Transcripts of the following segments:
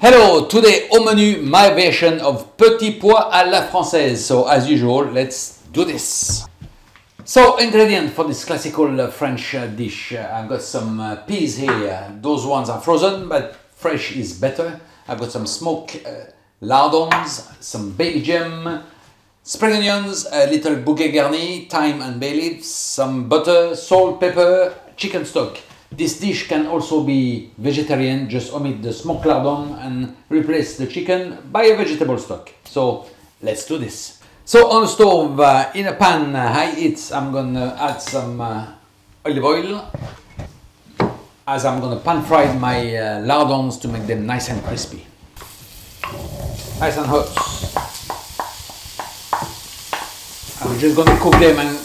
Hello, today au menu my version of petits pois à la française. So as usual, let's do this. So ingredient for this classical French dish. I've got some peas here. Those ones are frozen, but fresh is better. I've got some smoked lardons, some baby gem, spring onions, a little bouquet garni, thyme and bay leaves, some butter, salt, pepper, chicken stock. This dish can also be vegetarian, just omit the smoked lardon and replace the chicken by a vegetable stock. So let's do this. So on the stove, in a pan, high heat, I'm gonna add some olive oil, as I'm gonna pan fry my lardons to make them nice and crispy. Nice and hot. I'm just gonna cook them and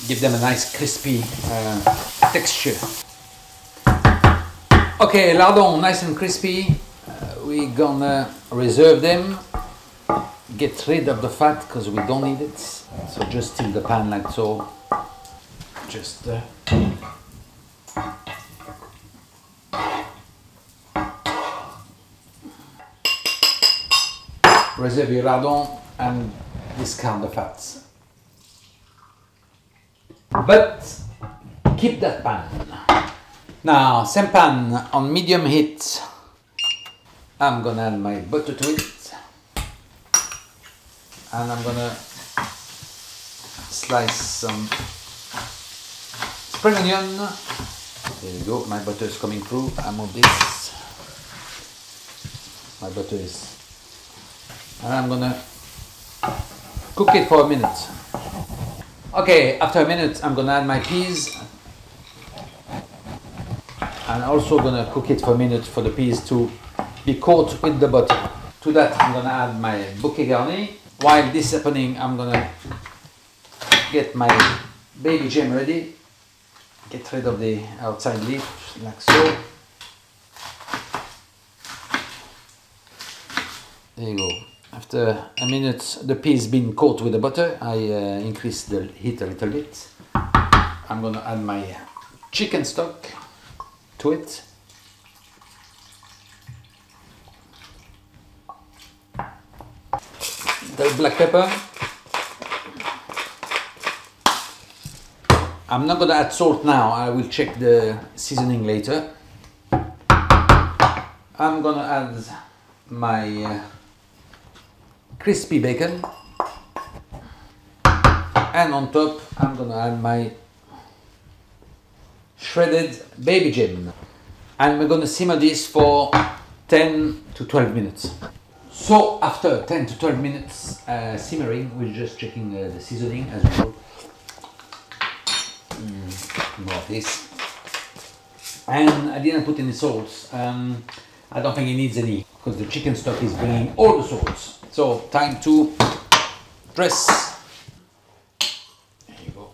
give them a nice crispy texture. Okay, lardon nice and crispy. We're gonna reserve them. Get rid of the fat because we don't need it. So just tilt the pan like so. Just reserve your lardon and discard the fats. But keep that pan. Now, same pan on medium heat. I'm gonna add my butter to it. And I'm gonna slice some spring onion. There you go, my butter is coming through. I move this. My butter is. And I'm gonna cook it for a minute. Okay, after a minute, I'm gonna add my peas. And also gonna cook it for a minute for the peas to be coated with the butter. To that, I'm gonna add my bouquet garni. While this is happening, I'm gonna get my baby gem ready. Get rid of the outside leaf, like so. There you go. After a minute, the peas been coated with the butter. I increase the heat a little bit. I'm gonna add my chicken stock to it. The black pepper. I'm not gonna add salt now. I will check the seasoning later. I'm gonna add my crispy bacon, and on top I'm gonna add my shredded baby gem, and we're gonna simmer this for 10 to 12 minutes. So after 10 to 12 minutes simmering, we're just checking the seasoning as usual. More of this, and I didn't put any salts. I don't think it needs any because the chicken stock is bringing all the salts. So time to dress. There you go.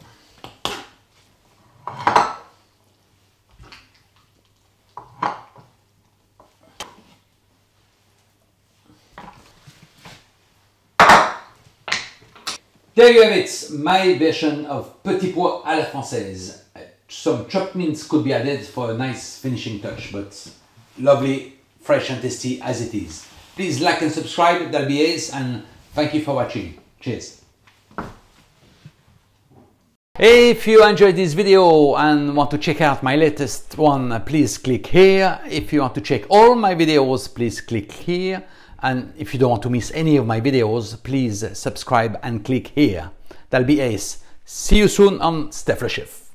There you have it, my version of petits pois à la française. Some chopped mince could be added for a nice finishing touch, but lovely, fresh and tasty as it is. Please like and subscribe, that'll be ace, and thank you for watching. Cheers. If you enjoyed this video and want to check out my latest one, please click here. If you want to check all my videos, please click here. And if you don't want to miss any of my videos, please subscribe and click here. That'll be ace. See you soon on Stay Fresh Chef.